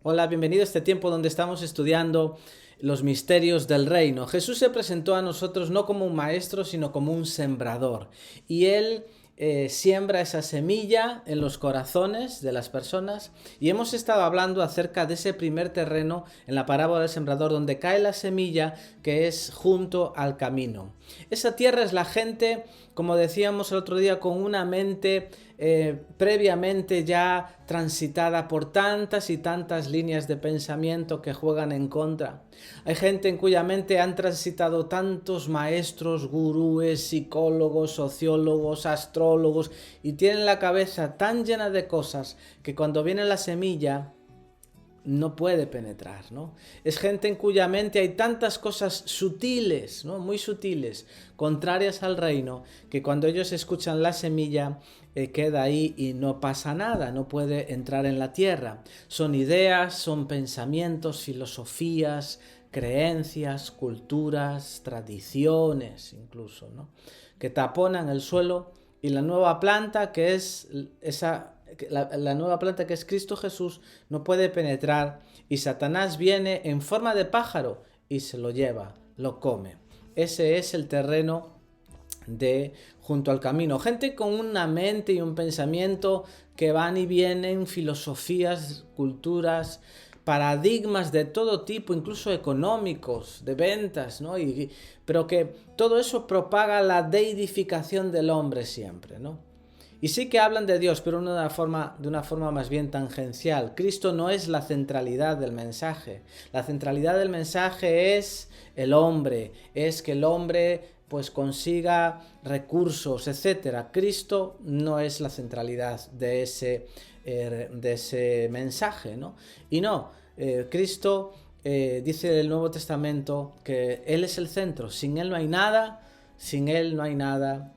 Hola, bienvenido a este tiempo donde estamos estudiando los misterios del reino. Jesús se presentó a nosotros no como un maestro, sino como un sembrador. Y Él siembra esa semilla en los corazones de las personas. Y hemos estado hablando acerca de ese primer terreno en la parábola del sembrador, donde cae la semilla que es junto al camino. Esa tierra es la gente, como decíamos el otro día, con una mente previamente ya transitada por tantas y tantas líneas de pensamiento que juegan en contra. Hay gente en cuya mente han transitado tantos maestros, gurúes, psicólogos, sociólogos, astrólogos, y tienen la cabeza tan llena de cosas que cuando viene la semilla no puede penetrar, ¿no? Es gente en cuya mente hay tantas cosas sutiles, ¿no? Muy sutiles, contrarias al reino, que cuando ellos escuchan la semilla queda ahí y no pasa nada, no puede entrar en la tierra. Son ideas, son pensamientos, filosofías, creencias, culturas, tradiciones incluso, ¿no? Que taponan el suelo, y la nueva planta que es la nueva planta que es Cristo Jesús no puede penetrar, y Satanás viene en forma de pájaro y se lo lleva, lo come. Ese es el terreno de junto al camino. Gente con una mente y un pensamiento que van y vienen, filosofías, culturas, paradigmas de todo tipo, incluso económicos, de ventas, ¿no? Pero que todo eso propaga la deidificación del hombre siempre, ¿no? Y sí que hablan de Dios, pero de una forma más bien tangencial. Cristo no es la centralidad del mensaje. La centralidad del mensaje es el hombre, es que el hombre pues consiga recursos, etcétera. Cristo no es la centralidad de ese mensaje, ¿no? Y no, Cristo dice el Nuevo Testamento que Él es el centro, sin Él no hay nada. Sin Él no hay nada.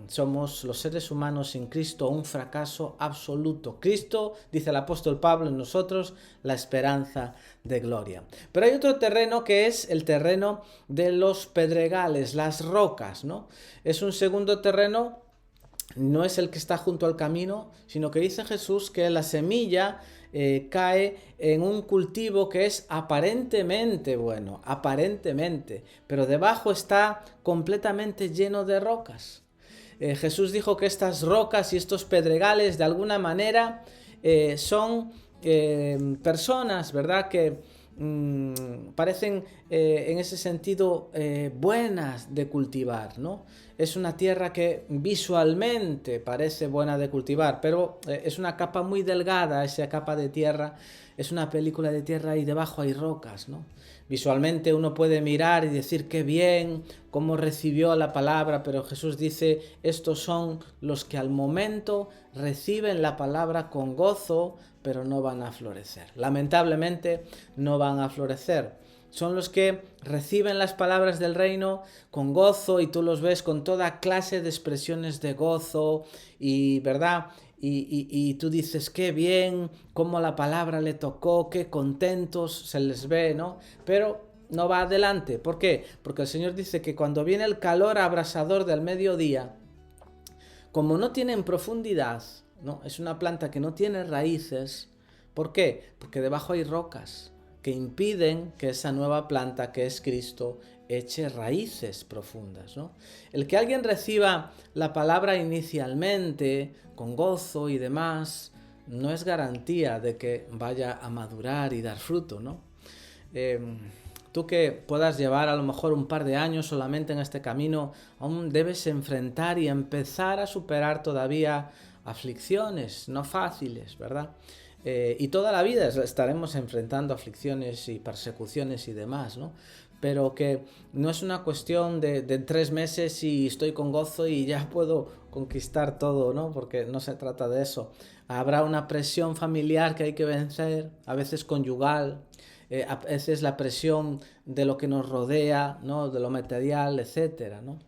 Somos los seres humanos sin Cristo un fracaso absoluto. Cristo, dice el apóstol Pablo, en nosotros la esperanza de gloria. Pero hay otro terreno que es el terreno de los pedregales, las rocas, ¿no? Es un segundo terreno. No es el que está junto al camino, sino que dice Jesús que la semilla cae en un cultivo que es aparentemente bueno, aparentemente, pero debajo está completamente lleno de rocas. Jesús dijo que estas rocas y estos pedregales de alguna manera son personas, ¿verdad? Que parecen en ese sentido buenas de cultivar, ¿no? Es una tierra que visualmente parece buena de cultivar, pero es una capa muy delgada, esa capa de tierra, es una película de tierra y debajo hay rocas, ¿no? Visualmente uno puede mirar y decir qué bien, cómo recibió la palabra, pero Jesús dice, estos son los que al momento reciben la palabra con gozo, pero no van a florecer. Lamentablemente no van a florecer. Son los que reciben las palabras del reino con gozo, y tú los ves con toda clase de expresiones de gozo y verdad. Y tú dices, qué bien, cómo la palabra le tocó, qué contentos se les ve, ¿no? Pero no va adelante. ¿Por qué? Porque el Señor dice que cuando viene el calor abrasador del mediodía, como no tienen profundidad, ¿no? Es una planta que no tiene raíces. ¿Por qué? Porque debajo hay rocas que impiden que esa nueva planta, que es Cristo, eche raíces profundas, ¿no? El que alguien reciba la palabra inicialmente, con gozo y demás, no es garantía de que vaya a madurar y dar fruto, ¿no? Tú que puedas llevar a lo mejor un par de años solamente en este camino, aún debes enfrentar y empezar a superar todavía aflicciones no fáciles, ¿verdad? Y toda la vida estaremos enfrentando aflicciones y persecuciones y demás, ¿no? Pero que no es una cuestión de 3 meses y estoy con gozo y ya puedo conquistar todo, ¿no? Porque no se trata de eso. Habrá una presión familiar que hay que vencer, a veces conyugal, a veces la presión de lo que nos rodea, ¿no? De lo material, etcétera, ¿no?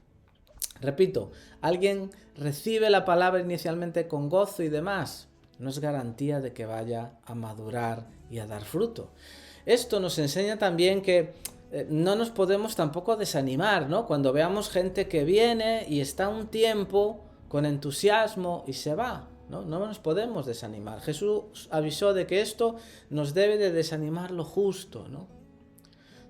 Repito, alguien recibe la palabra inicialmente con gozo y demás, no es garantía de que vaya a madurar y a dar fruto. Esto nos enseña también que no nos podemos tampoco desanimar, ¿no? Cuando veamos gente que viene y está un tiempo con entusiasmo y se va. ¿no? No nos podemos desanimar. Jesús avisó de que esto nos debe de desanimar lo justo, ¿no?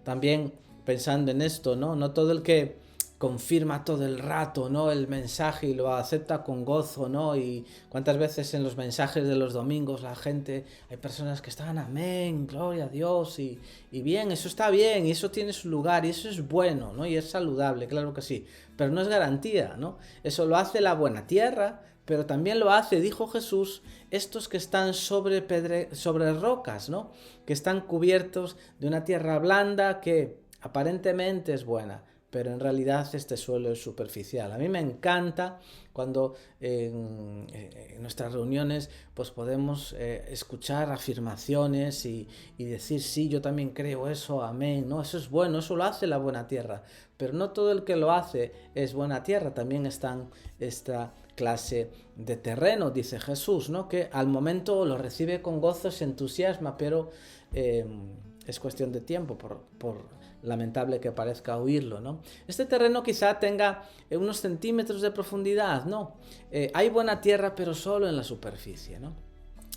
También pensando en esto, ¿no? No todo el que confirma todo el rato, ¿no?, el mensaje y lo acepta con gozo, ¿no? Y cuántas veces en los mensajes de los domingos la gente, hay personas que están amén, gloria a Dios, y bien, eso está bien, y eso tiene su lugar, y eso es bueno, ¿no? Y es saludable, claro que sí, pero no es garantía, ¿no? Eso lo hace la buena tierra, pero también lo hace, dijo Jesús, estos que están sobre rocas, ¿no? Que están cubiertos de una tierra blanda que aparentemente es buena, pero en realidad este suelo es superficial. A mí me encanta cuando en nuestras reuniones pues podemos escuchar afirmaciones y decir, sí, yo también creo eso, amén, ¿no? Eso es bueno, eso lo hace la buena tierra, pero no todo el que lo hace es buena tierra, también están esta clase de terreno, dice Jesús, ¿no? Que al momento lo recibe con gozo, se entusiasma, pero es cuestión de tiempo, por lamentable que parezca oírlo, ¿no? Este terreno quizá tenga unos centímetros de profundidad, ¿no? Hay buena tierra, pero solo en la superficie, ¿no?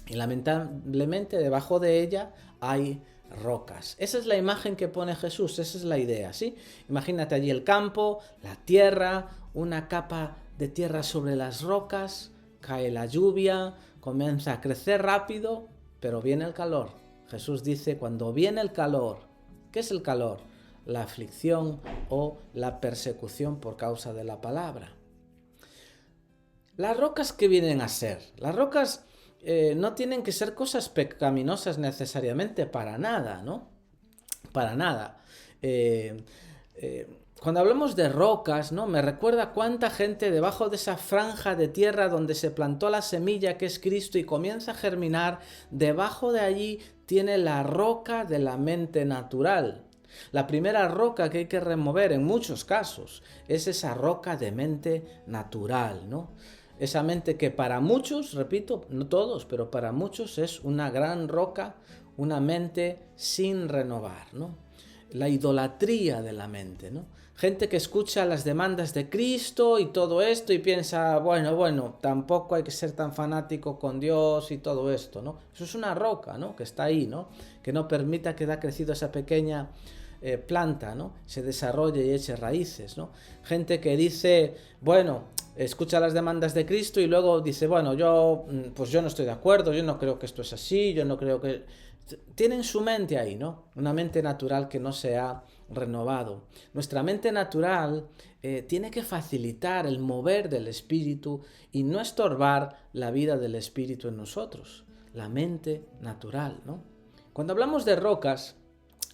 Y lamentablemente debajo de ella hay rocas. Esa es la imagen que pone Jesús, esa es la idea, ¿sí? Imagínate allí el campo, la tierra, una capa de tierra sobre las rocas, cae la lluvia, comienza a crecer rápido, pero viene el calor. Jesús dice, cuando viene el calor, ¿qué es el calor? La aflicción o la persecución por causa de la palabra. Las rocas, ¿qué vienen a ser? Las rocas no tienen que ser cosas pecaminosas necesariamente, para nada, ¿no? Para nada. Cuando hablamos de rocas, ¿no? Me recuerda cuánta gente debajo de esa franja de tierra donde se plantó la semilla que es Cristo y comienza a germinar, debajo de allí tiene la roca de la mente natural. La primera roca que hay que remover en muchos casos es esa roca de mente natural, ¿no? Esa mente que para muchos, repito, no todos, pero para muchos es una gran roca, una mente sin renovar, ¿no? La idolatría de la mente, ¿no? Gente que escucha las demandas de Cristo y todo esto y piensa, bueno, tampoco hay que ser tan fanático con Dios y todo esto, ¿no? Eso es una roca, ¿no? Que está ahí, ¿no? Que no permita que haya crecido esa pequeña planta, ¿no? Se desarrolle y eche raíces, ¿no? Gente que dice, bueno, escucha las demandas de Cristo y luego dice, bueno, yo no estoy de acuerdo, yo no creo que esto es así, yo no creo que... Tienen su mente ahí, ¿no? Una mente natural que no se ha renovado. Nuestra mente natural tiene que facilitar el mover del Espíritu y no estorbar la vida del Espíritu en nosotros. La mente natural, ¿no? Cuando hablamos de rocas,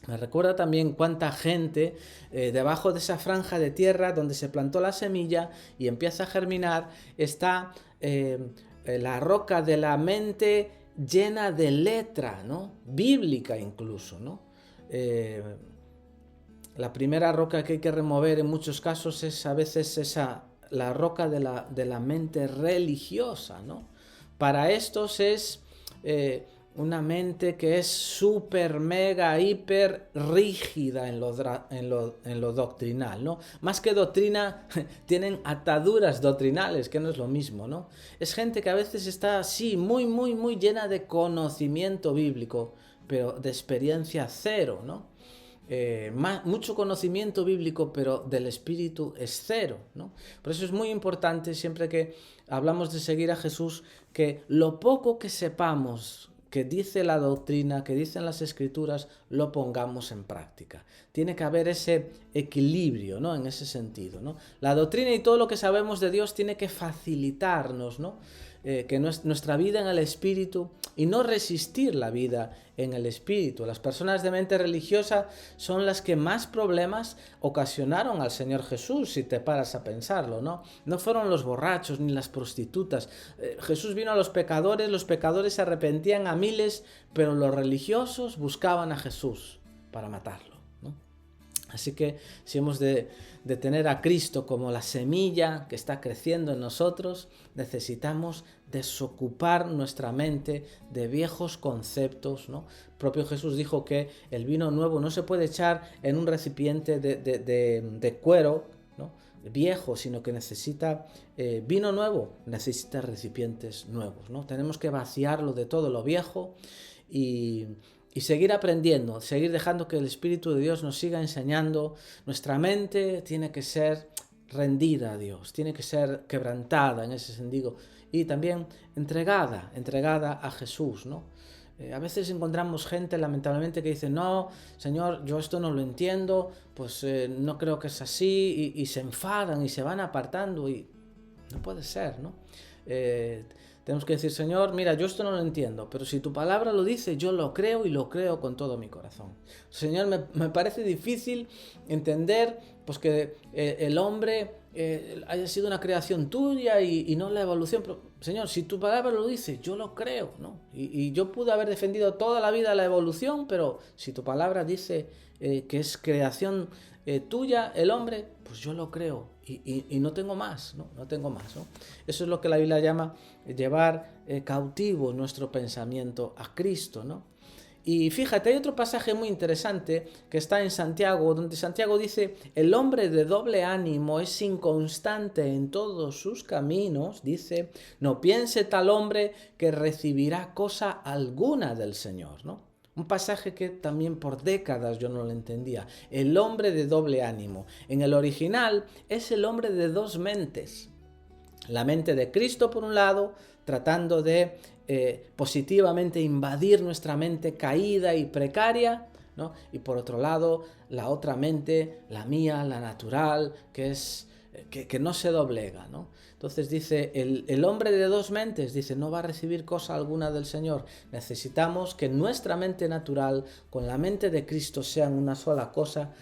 me recuerda también cuánta gente debajo de esa franja de tierra donde se plantó la semilla y empieza a germinar, está la roca de la mente llena de letra, ¿no? Bíblica incluso, ¿no? La primera roca que hay que remover en muchos casos es a veces la roca de la mente religiosa, ¿no? Para estos es una mente que es súper, mega, hiper rígida en lo doctrinal, ¿no? Más que doctrina, tienen ataduras doctrinales, que no es lo mismo, ¿no? Es gente que a veces está así, muy llena de conocimiento bíblico, pero de experiencia cero, ¿no? Mucho conocimiento bíblico, pero del Espíritu es cero, ¿no? Por eso es muy importante, siempre que hablamos de seguir a Jesús, que lo poco que sepamos que dice la doctrina, que dicen las Escrituras, lo pongamos en práctica. Tiene que haber ese equilibrio, ¿no? En ese sentido, ¿no? La doctrina y todo lo que sabemos de Dios tiene que facilitarnos, ¿no? Que nuestra vida en el Espíritu y no resistir la vida en el Espíritu. Las personas de mente religiosa son las que más problemas ocasionaron al Señor Jesús, si te paras a pensarlo, ¿no? No fueron los borrachos ni las prostitutas. Jesús vino a los pecadores se arrepentían a miles, pero los religiosos buscaban a Jesús para matarlo, ¿no? Así que si hemos de tener a Cristo como la semilla que está creciendo en nosotros, necesitamos desocupar nuestra mente de viejos conceptos, ¿no? El propio Jesús dijo que el vino nuevo no se puede echar en un recipiente de cuero, ¿no? viejo, sino que necesita vino nuevo, necesita recipientes nuevos, ¿no? Tenemos que vaciarlo de todo lo viejo y seguir aprendiendo, seguir dejando que el Espíritu de Dios nos siga enseñando. Nuestra mente tiene que ser rendida a Dios, tiene que ser quebrantada en ese sentido y también entregada a Jesús, ¿no? A veces encontramos gente, lamentablemente, que dice, no, Señor, yo esto no lo entiendo, pues no creo que es así, y se enfadan y se van apartando, y no puede ser, ¿no? Tenemos que decir, Señor, mira, yo esto no lo entiendo, pero si tu palabra lo dice, yo lo creo y lo creo con todo mi corazón. Señor, me parece difícil entender pues que el hombre haya sido una creación tuya y no la evolución, pero Señor, si tu palabra lo dice, yo lo creo, ¿no? Y yo pude haber defendido toda la vida la evolución, pero si tu palabra dice que es creación tuya, el hombre, pues yo lo creo y no tengo más, ¿no? No tengo más, ¿no? Eso es lo que la Biblia llama llevar cautivo nuestro pensamiento a Cristo, ¿no? Y fíjate, hay otro pasaje muy interesante que está en Santiago, donde Santiago dice, el hombre de doble ánimo es inconstante en todos sus caminos, dice, no piense tal hombre que recibirá cosa alguna del Señor, ¿no? Un pasaje que también por décadas yo no lo entendía. El hombre de doble ánimo. En el original es el hombre de dos mentes. La mente de Cristo por un lado, tratando de positivamente invadir nuestra mente caída y precaria, ¿no? Y por otro lado, la otra mente, la mía, la natural, que es que no se doblega, ¿no? Entonces dice, el hombre de dos mentes, dice, no va a recibir cosa alguna del Señor. Necesitamos que nuestra mente natural con la mente de Cristo sean una sola cosa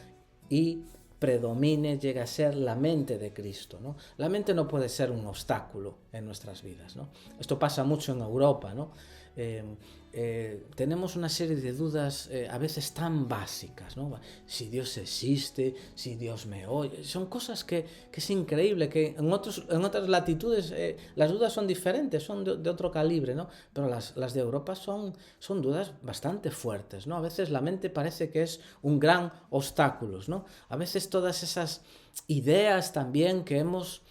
y predomine, llegue a ser la mente de Cristo, ¿no? La mente no puede ser un obstáculo en nuestras vidas, ¿no? Esto pasa mucho en Europa, ¿no? Tenemos una serie de dudas a veces tan básicas, ¿no? Si Dios existe, si Dios me oye, son cosas que es increíble, que en otras latitudes las dudas son diferentes, son de otro calibre, ¿no? Pero las de Europa son dudas bastante fuertes, ¿no? A veces la mente parece que es un gran obstáculo, ¿no? A veces todas esas ideas también que hemos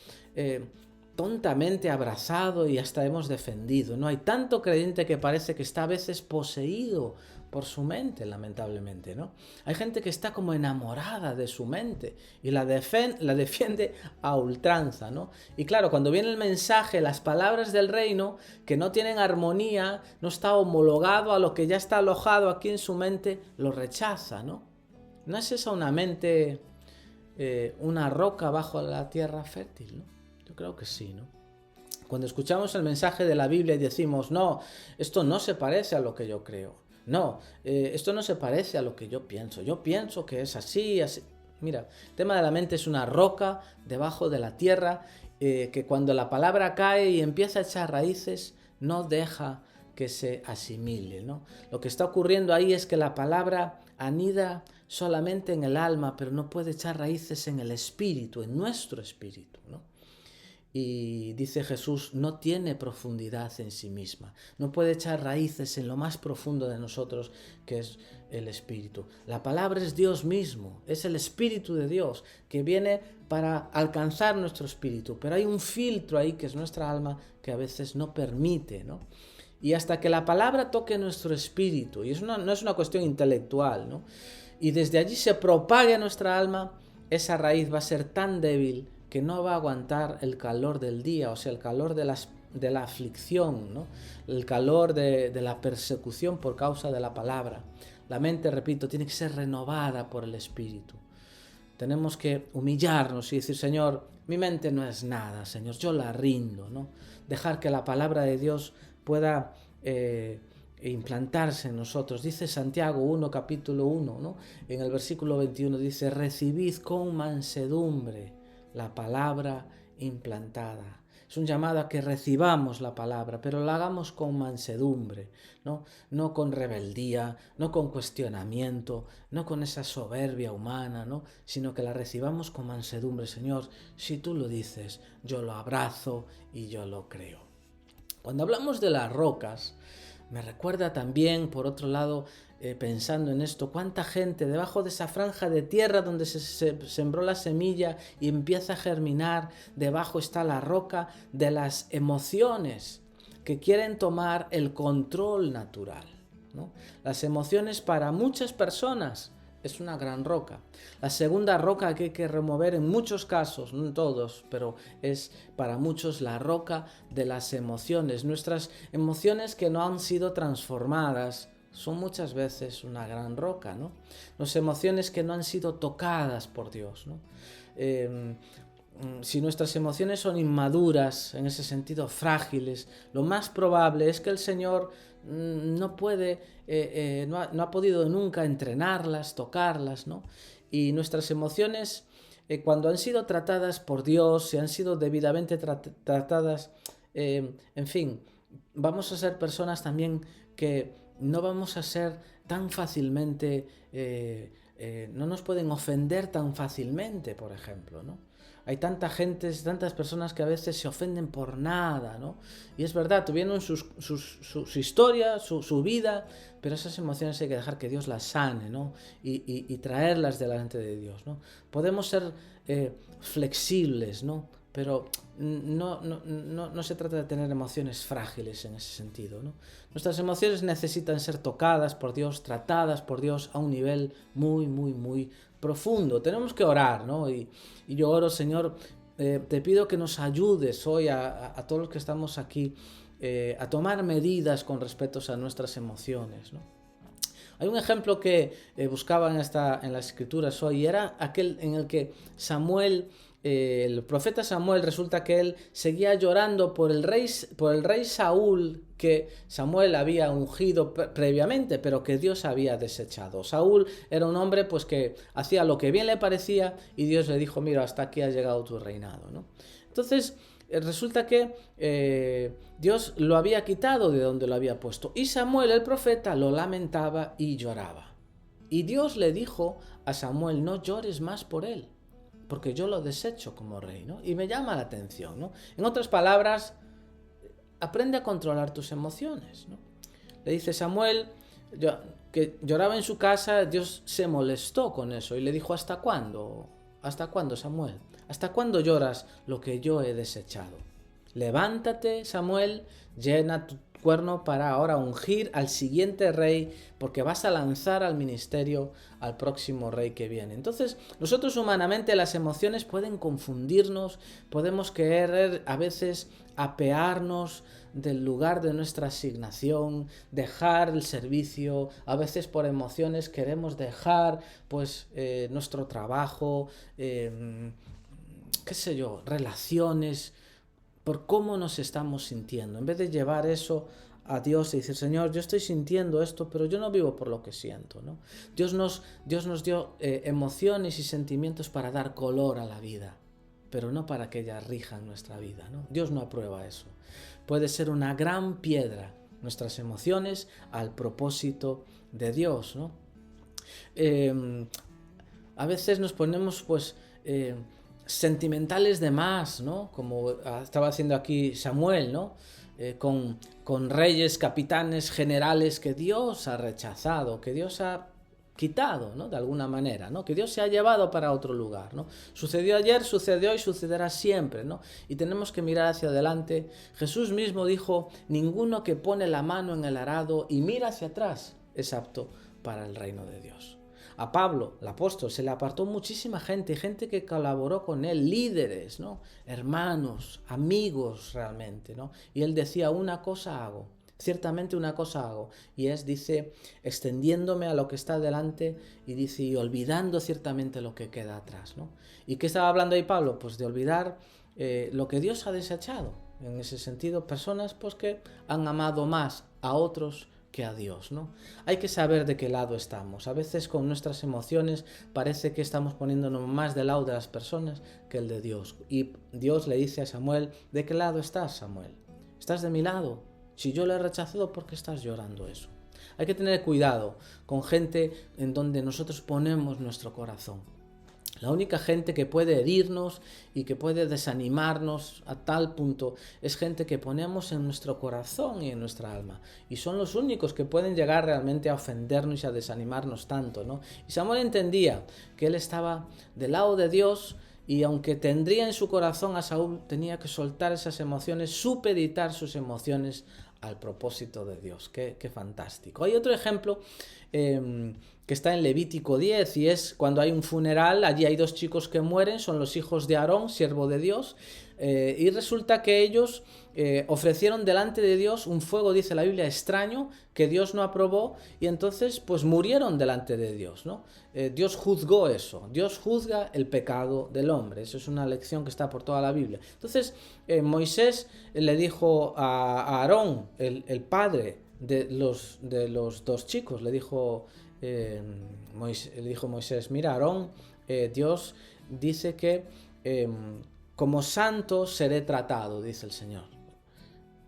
tontamente abrazado y hasta hemos defendido, ¿no? Hay tanto creyente que parece que está a veces poseído por su mente, lamentablemente, ¿no? Hay gente que está como enamorada de su mente y la defiende a ultranza, ¿no? Y claro, cuando viene el mensaje, las palabras del reino, que no tienen armonía, no está homologado a lo que ya está alojado aquí en su mente, lo rechaza, ¿no? ¿No es esa una mente, una roca bajo la tierra fértil, ¿no? Yo creo que sí, ¿no? Cuando escuchamos el mensaje de la Biblia y decimos, no, esto no se parece a lo que yo creo. No, esto no se parece a lo que yo pienso. Yo pienso que es así, así. Mira, el tema de la mente es una roca debajo de la tierra que cuando la palabra cae y empieza a echar raíces, no deja que se asimile, ¿no? Lo que está ocurriendo ahí es que la palabra anida solamente en el alma, pero no puede echar raíces en el espíritu, en nuestro espíritu, ¿no? Y dice Jesús, no tiene profundidad en sí misma, no puede echar raíces en lo más profundo de nosotros, que es el Espíritu. La palabra es Dios mismo, es el Espíritu de Dios que viene para alcanzar nuestro espíritu, pero hay un filtro ahí que es nuestra alma que a veces no permite, ¿no? Y hasta que la palabra toque nuestro espíritu, y no es una cuestión intelectual, ¿no? Y desde allí se propague a nuestra alma, esa raíz va a ser tan débil que no va a aguantar el calor del día, o sea, el calor de la aflicción, ¿no? El calor de la persecución por causa de la palabra. La mente, repito, tiene que ser renovada por el Espíritu. Tenemos que humillarnos y decir, Señor, mi mente no es nada, Señor, yo la rindo, ¿no? Dejar que la palabra de Dios pueda implantarse en nosotros. Dice Santiago 1, capítulo 1, ¿no? En el versículo 21 dice, recibid con mansedumbre la palabra implantada. Es un llamado a que recibamos la palabra, pero la hagamos con mansedumbre, ¿no? No con rebeldía, no con cuestionamiento, no con esa soberbia humana, ¿no? Sino que la recibamos con mansedumbre. Señor, si tú lo dices, yo lo abrazo y yo lo creo. Cuando hablamos de las rocas, Me recuerda también, por otro lado, pensando en esto, cuánta gente debajo de esa franja de tierra donde se sembró la semilla y empieza a germinar, debajo está la roca de las emociones que quieren tomar el control natural, ¿no? Las emociones para muchas personas es una gran roca. La segunda roca que hay que remover en muchos casos, no en todos, pero es para muchos la roca de las emociones. Nuestras emociones que no han sido transformadas son muchas veces una gran roca, ¿no? Las emociones que no han sido tocadas por Dios, ¿no? Si nuestras emociones son inmaduras, en ese sentido frágiles, lo más probable es que el Señor no ha podido nunca entrenarlas, tocarlas, ¿no? Y nuestras emociones, cuando han sido tratadas por Dios, si han sido debidamente tratadas, en fin, vamos a ser personas también que no vamos a ser tan fácilmente, no nos pueden ofender tan fácilmente, por ejemplo, ¿no? Hay tanta gente, tantas personas que a veces se ofenden por nada, ¿no? Y es verdad, tuvieron su historia, su vida, pero esas emociones hay que dejar que Dios las sane, ¿no? Y traerlas delante de Dios, ¿no? Podemos ser flexibles, ¿no? Pero no se trata de tener emociones frágiles en ese sentido, ¿no? Nuestras emociones necesitan ser tocadas por Dios, tratadas por Dios a un nivel muy, muy, muy profundo. Tenemos que orar, ¿no? Y yo oro, Señor, te pido que nos ayudes hoy a todos los que estamos aquí a tomar medidas con respecto a nuestras emociones, ¿no? Hay un ejemplo que buscaba en las escrituras hoy, y era aquel en el que Samuel, el profeta Samuel, resulta que él seguía llorando por el rey Saúl, que Samuel había ungido previamente, pero que Dios había desechado. Saúl era un hombre pues que hacía lo que bien le parecía, y Dios le dijo: mira, hasta aquí ha llegado tu reinado, ¿no? Entonces resulta que Dios lo había quitado de donde lo había puesto, y Samuel el profeta lo lamentaba y lloraba. Y Dios le dijo a Samuel: no llores más por él, porque yo lo desecho como rey, ¿no? Y me llama la atención, ¿no? En otras palabras, aprende a controlar tus emociones, ¿no? Le dice Samuel que lloraba en su casa. Dios se molestó con eso y le dijo: ¿hasta cuándo? ¿Hasta cuándo, Samuel? ¿Hasta cuándo lloras lo que yo he desechado? Levántate, Samuel, llena tu cuerno para ahora ungir al siguiente rey, porque vas a lanzar al ministerio al próximo rey que viene. Entonces, nosotros humanamente las emociones pueden confundirnos, podemos querer a veces apearnos del lugar de nuestra asignación, dejar el servicio, a veces por emociones queremos dejar pues nuestro trabajo, qué sé yo, relaciones, por cómo nos estamos sintiendo. En vez de llevar eso a Dios y decir: Señor, yo estoy sintiendo esto, pero yo no vivo por lo que siento, ¿no? Dios nos dio emociones y sentimientos para dar color a la vida, pero no para que ellas rijan nuestra vida, ¿no? Dios no aprueba eso. Puede ser una gran piedra nuestras emociones al propósito de Dios, ¿no? A veces nos ponemos pues sentimentales de más, ¿no? Como estaba haciendo aquí Samuel, ¿no? Con reyes, capitanes, generales que Dios ha rechazado, que Dios ha quitado, ¿no? De alguna manera, ¿no? Que Dios se ha llevado para otro lugar, ¿no? Sucedió ayer, sucedió y sucederá siempre, ¿no? Y tenemos que mirar hacia adelante. Jesús mismo dijo: ninguno que pone la mano en el arado y mira hacia atrás es apto para el reino de Dios. A Pablo, el apóstol, se le apartó muchísima gente que colaboró con él, líderes, ¿no? Hermanos, amigos realmente, ¿no? Y él decía: una cosa hago, ciertamente una cosa hago, y dice, extendiéndome a lo que está delante, y dice, y olvidando ciertamente lo que queda atrás, ¿no? ¿Y qué estaba hablando ahí Pablo? Pues de olvidar lo que Dios ha desechado. En ese sentido, personas pues que han amado más a otros que a Dios, ¿no? Hay que saber de qué lado estamos. A veces con nuestras emociones parece que estamos poniéndonos más del lado de las personas que el de Dios. Y Dios le dice a Samuel: ¿de qué lado estás, Samuel? ¿Estás de mi lado? Si yo le he rechazado, ¿por qué estás llorando eso? Hay que tener cuidado con gente en donde nosotros ponemos nuestro corazón. La única gente que puede herirnos y que puede desanimarnos a tal punto es gente que ponemos en nuestro corazón y en nuestra alma. Y son los únicos que pueden llegar realmente a ofendernos y a desanimarnos tanto, ¿no? Y Samuel entendía que él estaba del lado de Dios, y aunque tendría en su corazón a Saúl, tenía que soltar esas emociones, supeditar sus emociones al propósito de Dios. Qué fantástico. Hay otro ejemplo que está en Levítico 10, y es cuando hay un funeral. Allí hay dos chicos que mueren, son los hijos de Aarón, siervo de Dios, y resulta que ellos ofrecieron delante de Dios un fuego, dice la Biblia, extraño, que Dios no aprobó, y entonces pues murieron delante de Dios, ¿no? Dios juzgó eso. Dios juzga el pecado del hombre. Eso es una lección que está por toda la Biblia. Entonces Moisés le dijo a Aarón, el padre de los dos chicos, le dijo Moisés, mira, Aarón, Dios dice que como santo seré tratado, dice el Señor.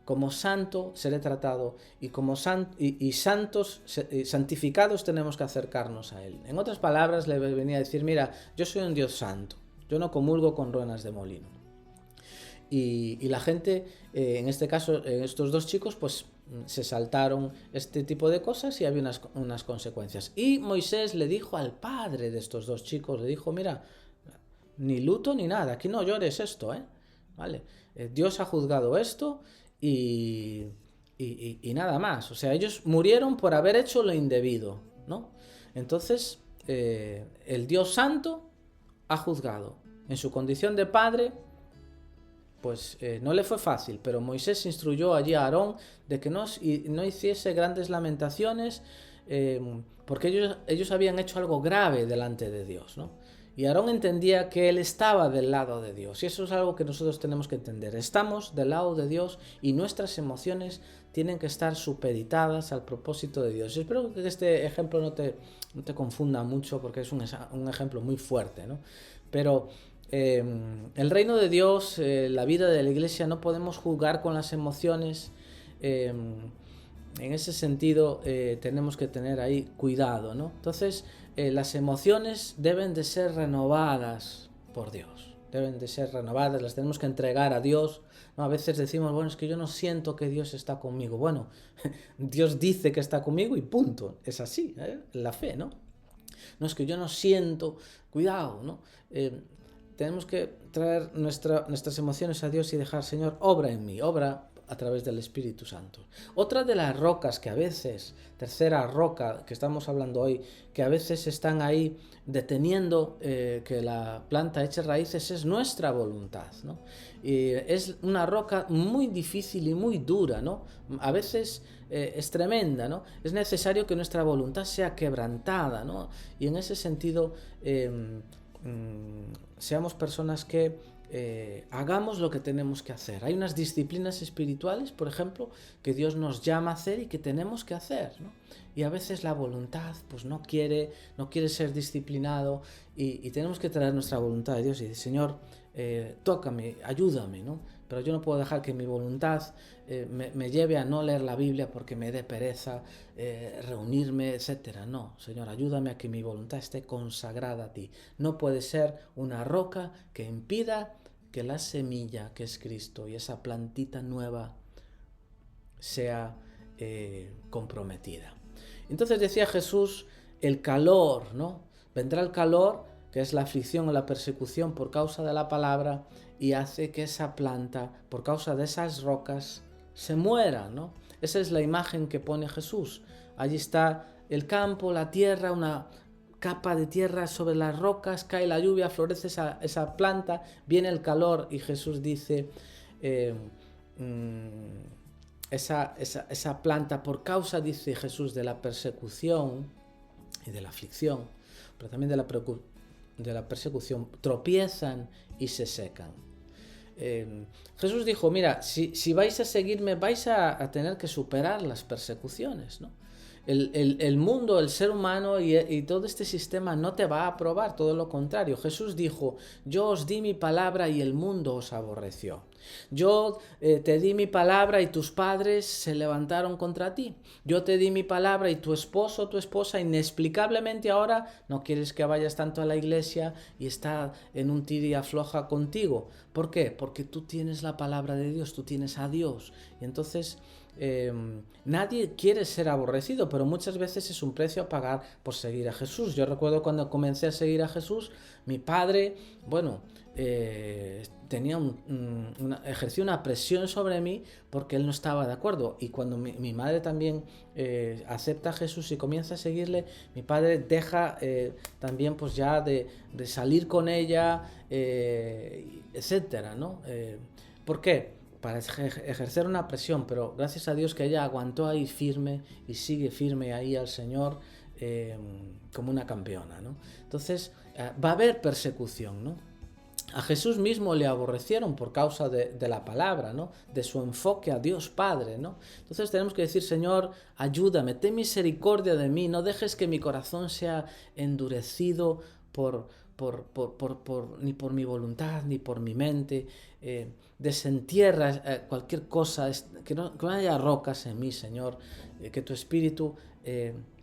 Como santo seré tratado, y como santos, santificados tenemos que acercarnos a Él. En otras palabras, le venía a decir, mira, yo soy un Dios santo, yo no comulgo con ruedas de molino. Y la gente, en este caso, estos dos chicos, pues se saltaron este tipo de cosas, y había unas consecuencias. Y Moisés le dijo al padre de estos dos chicos, le dijo, mira, ni luto ni nada, aquí no llores esto, ¿vale? Dios ha juzgado esto, y nada más. O sea, ellos murieron por haber hecho lo indebido, ¿no? Entonces, el Dios Santo ha juzgado. En su condición de padre, pues no le fue fácil, pero Moisés instruyó allí a Aarón de que no hiciese grandes lamentaciones, porque ellos habían hecho algo grave delante de Dios, ¿no? Y Aarón entendía que él estaba del lado de Dios, y eso es algo que nosotros tenemos que entender. Estamos del lado de Dios, y nuestras emociones tienen que estar supeditadas al propósito de Dios. Y espero que este ejemplo no te confunda mucho, porque es un ejemplo muy fuerte, ¿no? Pero el reino de Dios, la vida de la iglesia, no podemos jugar con las emociones. En ese sentido tenemos que tener ahí cuidado, ¿no? Entonces las emociones deben de ser renovadas por Dios, deben de ser renovadas, las tenemos que entregar a Dios, ¿no? A veces decimos, bueno, es que yo no siento que Dios está conmigo. Bueno, Dios dice que está conmigo y punto, es así, la fe, ¿no? No es que yo no siento, cuidado, ¿no? Tenemos que traer nuestras emociones a Dios y dejar, Señor, obra en mí, obra a través del Espíritu Santo. Otra de las rocas que a veces, tercera roca que estamos hablando hoy, que a veces están ahí deteniendo que la planta eche raíces, es nuestra voluntad, ¿no? Y es una roca muy difícil y muy dura, ¿no? A veces es tremenda, ¿no? Es necesario que nuestra voluntad sea quebrantada, ¿no? Y en ese sentido seamos personas que hagamos lo que tenemos que hacer. Hay unas disciplinas espirituales, por ejemplo, que Dios nos llama a hacer y que tenemos que hacer, ¿no? Y a veces la voluntad pues no quiere ser disciplinado, y tenemos que traer nuestra voluntad a Dios y decir, Señor, tócame, ayúdame, ¿no? Pero yo no puedo dejar que mi voluntad me lleve a no leer la Biblia porque me dé pereza reunirme, etcétera. No, Señor, ayúdame a que mi voluntad esté consagrada a ti. No puede ser una roca que impida que la semilla, que es Cristo, y esa plantita nueva sea comprometida. Entonces decía Jesús, el calor, ¿no? Vendrá el calor, que es la aflicción o la persecución por causa de la palabra, y hace que esa planta, por causa de esas rocas, se muera, ¿no? Esa es la imagen que pone Jesús. Allí está el campo, la tierra, una capa de tierra sobre las rocas, cae la lluvia, florece esa planta, viene el calor, y Jesús dice, esa planta, por causa, dice Jesús, de la persecución y de la aflicción, pero también de la persecución, tropiezan y se secan. Jesús dijo, mira, si vais a seguirme, vais a tener que superar las persecuciones, ¿no? El mundo, el ser humano y todo este sistema no te va a aprobar, todo lo contrario. Jesús dijo, yo os di mi palabra y el mundo os aborreció. Yo te di mi palabra y tus padres se levantaron contra ti. Yo te di mi palabra y tu esposo o tu esposa inexplicablemente ahora no quieres que vayas tanto a la iglesia y está en un tira y afloja contigo. ¿Por qué? Porque tú tienes la palabra de Dios, tú tienes a Dios. Y entonces nadie quiere ser aborrecido, pero muchas veces es un precio a pagar por seguir a Jesús. Yo recuerdo cuando comencé a seguir a Jesús, mi padre, tenía ejercía una presión sobre mí porque él no estaba de acuerdo. Y cuando mi madre también acepta a Jesús y comienza a seguirle, mi padre deja también pues ya de salir con ella, etcétera, ¿no? ¿Por qué? Para ejercer una presión, pero gracias a Dios que ella aguantó ahí firme y sigue firme ahí al Señor como una campeona, ¿no? Entonces va a haber persecución, ¿no? A Jesús mismo le aborrecieron por causa de la palabra, ¿no? De su enfoque a Dios Padre, ¿no? Entonces tenemos que decir, Señor, ayúdame, ten misericordia de mí, no dejes que mi corazón sea endurecido ni por mi voluntad, ni por mi mente. Desentierra cualquier cosa, que no haya rocas en mí, Señor, que tu Espíritu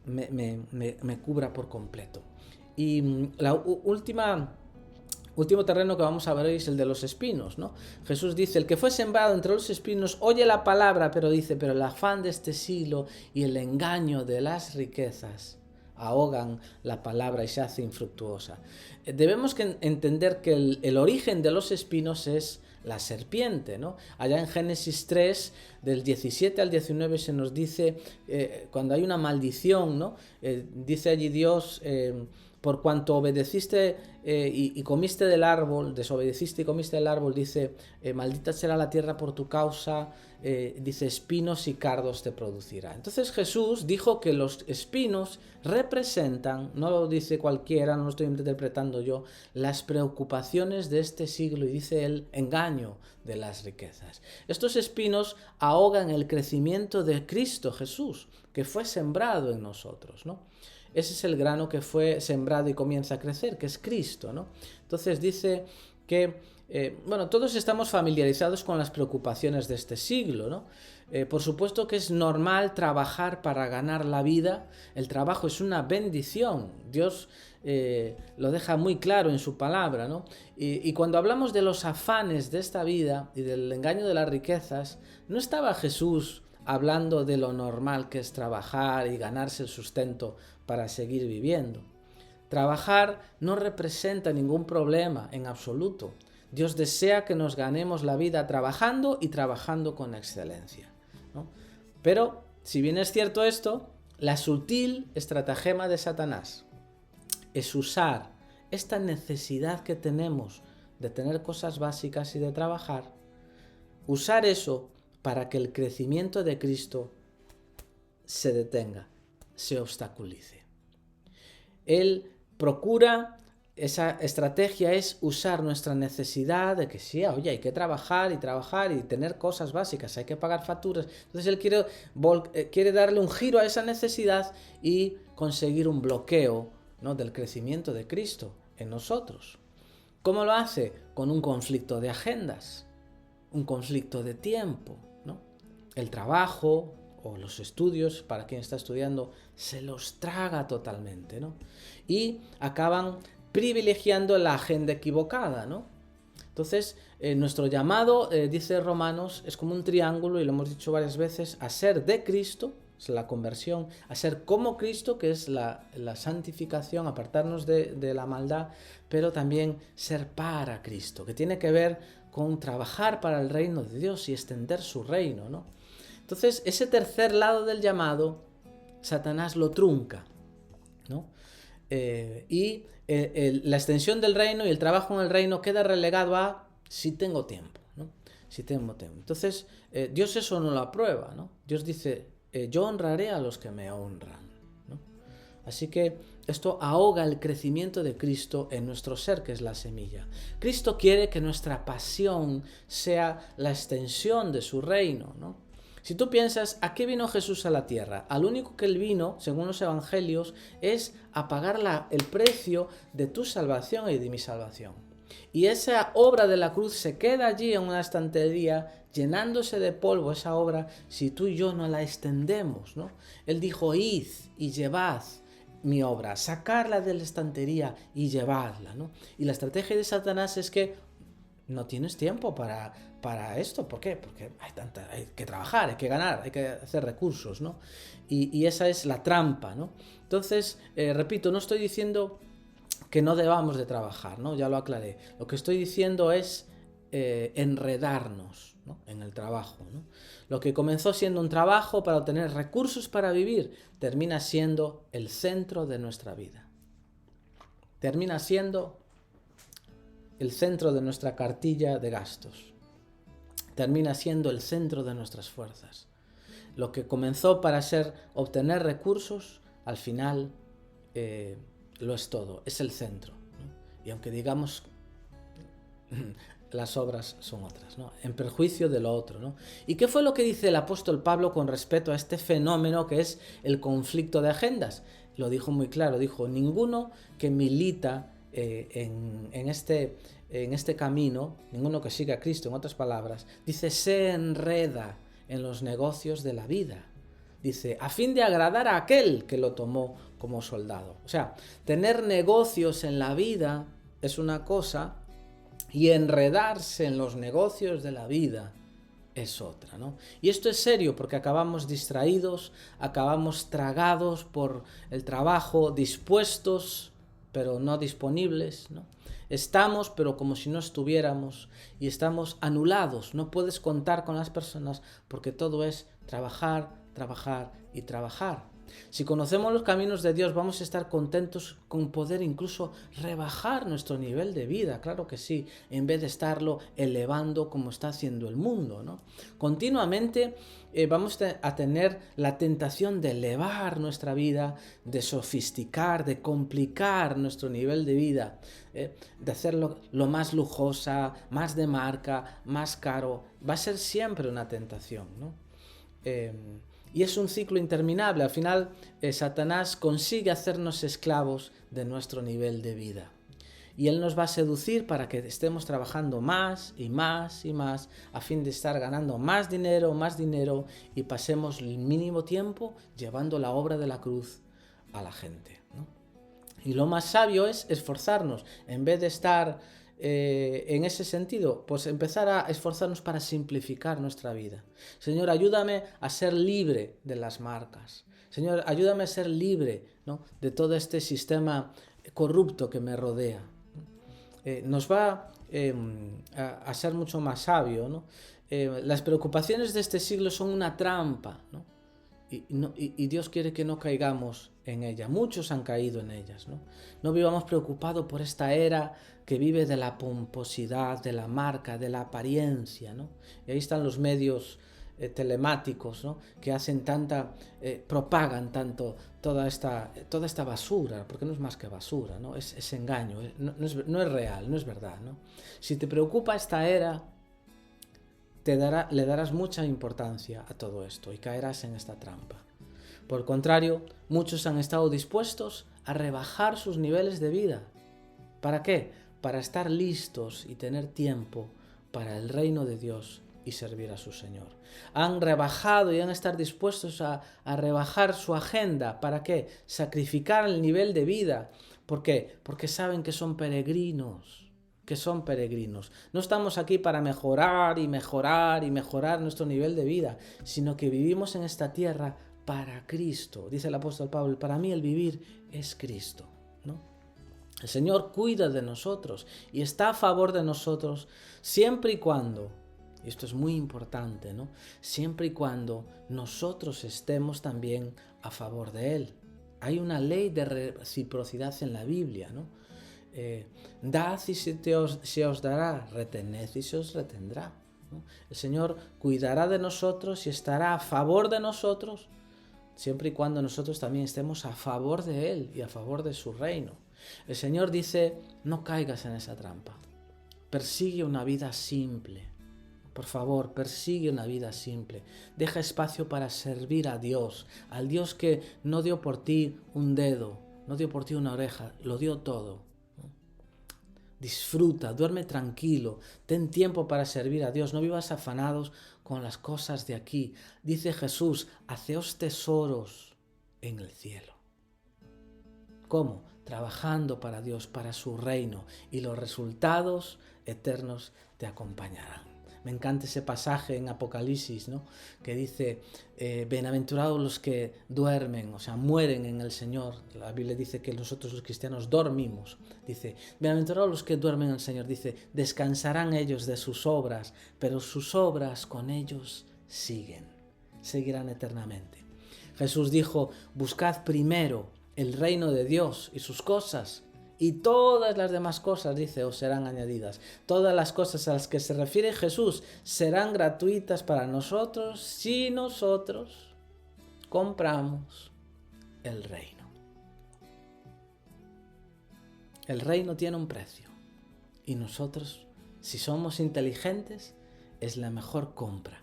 me cubra por completo. Y la último terreno que vamos a ver hoy es el de los espinos, ¿no? Jesús dice, el que fue sembrado entre los espinos oye la palabra, pero el afán de este siglo y el engaño de las riquezas ahogan la palabra y se hace infructuosa. Debemos entender que el origen de los espinos es la serpiente, ¿no? Allá en Génesis 3, del 17 al 19, se nos dice, cuando hay una maldición, ¿no? Dice allí Dios, por cuanto obedeciste y comiste del árbol, desobedeciste y comiste del árbol, dice, maldita será la tierra por tu causa, dice, espinos y cardos te producirá. Entonces Jesús dijo que los espinos representan, no lo dice cualquiera, no lo estoy interpretando yo, las preocupaciones de este siglo, y dice el engaño de las riquezas. Estos espinos ahogan el crecimiento de Cristo Jesús, que fue sembrado en nosotros, ¿no? Ese es el grano que fue sembrado y comienza a crecer, que es Cristo, ¿no? Entonces dice que todos estamos familiarizados con las preocupaciones de este siglo, ¿no? Por supuesto que es normal trabajar para ganar la vida. El trabajo es una bendición. Dios lo deja muy claro en su palabra, ¿no? Y cuando hablamos de los afanes de esta vida y del engaño de las riquezas, no estaba Jesús hablando de lo normal que es trabajar y ganarse el sustento para seguir viviendo. Trabajar no representa ningún problema en absoluto. Dios desea que nos ganemos la vida trabajando y trabajando con excelencia, ¿no? Pero, si bien es cierto esto, la sutil estratagema de Satanás es usar esta necesidad que tenemos de tener cosas básicas y de trabajar, usar eso para que el crecimiento de Cristo se detenga, se obstaculice. Él procura, esa estrategia es usar nuestra necesidad de que sí, oye, hay que trabajar y tener cosas básicas, hay que pagar facturas. Entonces él quiere darle un giro a esa necesidad y conseguir un bloqueo, ¿no?, del crecimiento de Cristo en nosotros. ¿Cómo lo hace? Con un conflicto de agendas, un conflicto de tiempo, ¿no? El trabajo o los estudios, para quien está estudiando, se los traga totalmente, ¿no? Y acaban privilegiando la agenda equivocada, ¿no? Entonces, nuestro llamado, dice Romanos, es como un triángulo, y lo hemos dicho varias veces, a ser de Cristo, es la conversión, a ser como Cristo, que es la santificación, apartarnos de la maldad, pero también ser para Cristo, que tiene que ver con trabajar para el reino de Dios y extender su reino, ¿no? Entonces, ese tercer lado del llamado, Satanás lo trunca, ¿no? La extensión del reino y el trabajo en el reino queda relegado a si tengo tiempo, ¿no? Si tengo tiempo. Entonces, Dios eso no lo aprueba, ¿no? Dios dice, yo honraré a los que me honran, ¿no? Así que esto ahoga el crecimiento de Cristo en nuestro ser, que es la semilla. Cristo quiere que nuestra pasión sea la extensión de su reino, ¿no? Si tú piensas, ¿a qué vino Jesús a la tierra? Al único que él vino, según los evangelios, es a pagar el precio de tu salvación y de mi salvación. Y esa obra de la cruz se queda allí en una estantería, llenándose de polvo esa obra, si tú y yo no la extendemos, ¿no? Él dijo, id y llevad mi obra, sacarla de la estantería y llevadla, ¿no? Y la estrategia de Satanás es que no tienes tiempo para esto. ¿Por qué? Porque hay que trabajar, hay que ganar, hay que hacer recursos, ¿no? Y esa es la trampa, ¿no? Entonces, repito, no estoy diciendo que no debamos de trabajar, ¿no? Ya lo aclaré. Lo que estoy diciendo es enredarnos, ¿no? En el trabajo, ¿no? Lo que comenzó siendo un trabajo para obtener recursos para vivir, termina siendo el centro de nuestra vida. Termina siendo el centro de nuestra cartilla de gastos. Termina siendo el centro de nuestras fuerzas. Lo que comenzó para obtener recursos, al final lo es todo, es el centro, ¿no? Y aunque digamos las obras son otras, ¿no? En perjuicio de lo otro, ¿no? ¿Y qué fue lo que dice el apóstol Pablo con respecto a este fenómeno que es el conflicto de agendas? Lo dijo muy claro, dijo, ninguno que milita en este camino, ninguno que siga a Cristo, en otras palabras, dice, se enreda en los negocios de la vida. Dice, a fin de agradar a aquel que lo tomó como soldado. O sea, tener negocios en la vida es una cosa y enredarse en los negocios de la vida es otra, ¿no? Y esto es serio porque acabamos distraídos, acabamos tragados por el trabajo, dispuestos pero no disponibles, ¿no? Estamos, pero como si no estuviéramos, y estamos anulados. No puedes contar con las personas porque todo es trabajar, trabajar y trabajar. Si conocemos los caminos de Dios, vamos a estar contentos con poder incluso rebajar nuestro nivel de vida, claro que sí, en vez de estarlo elevando como está haciendo el mundo, ¿no? Continuamente vamos a tener la tentación de elevar nuestra vida, de sofisticar, de complicar nuestro nivel de vida, de hacerlo lo más lujosa, más de marca, más caro. Va a ser siempre una tentación, ¿no? Y es un ciclo interminable. Al final, Satanás consigue hacernos esclavos de nuestro nivel de vida. Y él nos va a seducir para que estemos trabajando más y más y más, a fin de estar ganando más dinero y pasemos el mínimo tiempo llevando la obra de la cruz a la gente, ¿no? Y lo más sabio es esforzarnos, en vez de estar en ese sentido, pues empezar a esforzarnos para simplificar nuestra vida. Señor, ayúdame a ser libre de las marcas. Señor, ayúdame a ser libre, ¿no?, de todo este sistema corrupto que me rodea. Nos va a ser mucho más sabio, ¿no? Las preocupaciones de este siglo son una trampa, ¿no? Y Dios quiere que no caigamos en ella. Muchos han caído en ellas, ¿no? No vivamos preocupados por esta era que vive de la pomposidad, de la marca, de la apariencia, ¿no? Y ahí están los medios telemáticos, ¿no?, que hacen propagan tanto toda esta basura, porque no es más que basura, ¿no? Es engaño, no es real, no es verdad, ¿no? Si te preocupa esta era, le darás mucha importancia a todo esto y caerás en esta trampa. Por el contrario, muchos han estado dispuestos a rebajar sus niveles de vida. ¿Para qué? Para estar listos y tener tiempo para el reino de Dios y servir a su Señor. Han rebajado y han estar dispuestos a rebajar su agenda. ¿Para qué? Sacrificar el nivel de vida. ¿Por qué? Porque saben que son peregrinos. No estamos aquí para mejorar nuestro nivel de vida, sino que vivimos en esta tierra para Cristo. Dice el apóstol Pablo, para mí el vivir es Cristo, ¿no? El Señor cuida de nosotros y está a favor de nosotros siempre y cuando, y esto es muy importante, ¿no?, siempre y cuando nosotros estemos también a favor de Él. Hay una ley de reciprocidad en la Biblia, ¿no? Dad y se os dará, retened y se os retendrá, ¿no? El Señor cuidará de nosotros y estará a favor de nosotros siempre y cuando nosotros también estemos a favor de Él y a favor de su reino. El Señor dice, no caigas en esa trampa, persigue una vida simple, Por favor, persigue una vida simple. Deja espacio para servir a Dios, al Dios que no dio por ti un dedo, no dio por ti una oreja, lo dio todo. Disfruta, duerme tranquilo, ten tiempo para servir a Dios, no vivas afanados con las cosas de aquí. Dice Jesús, haceos tesoros en el cielo. ¿Cómo? Trabajando para Dios, para su reino, y los resultados eternos te acompañarán. Me encanta ese pasaje en Apocalipsis, ¿no? Que dice, bienaventurados los que duermen, o sea, mueren en el Señor. La Biblia dice que nosotros los cristianos dormimos. Dice, bienaventurados los que duermen en el Señor. Dice, descansarán ellos de sus obras, pero sus obras con ellos seguirán eternamente. Jesús dijo, buscad primero el reino de Dios y sus cosas, y todas las demás cosas, dice, os serán añadidas. Todas las cosas a las que se refiere Jesús serán gratuitas para nosotros si nosotros compramos el reino. El reino tiene un precio y nosotros, si somos inteligentes, es la mejor compra.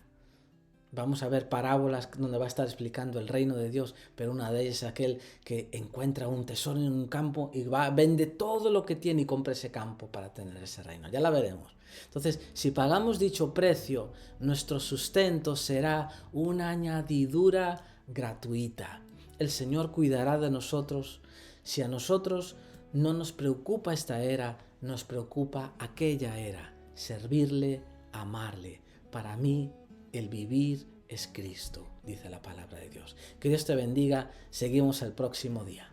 Vamos a ver parábolas donde va a estar explicando el reino de Dios, pero una de ellas es aquel que encuentra un tesoro en un campo y vende todo lo que tiene y compra ese campo para tener ese reino. Ya la veremos. Entonces, si pagamos dicho precio, nuestro sustento será una añadidura gratuita. El Señor cuidará de nosotros. Si a nosotros no nos preocupa esta era, nos preocupa aquella era. Servirle, amarle. Para mí, el vivir es Cristo, dice la palabra de Dios. Que Dios te bendiga. Seguimos el próximo día.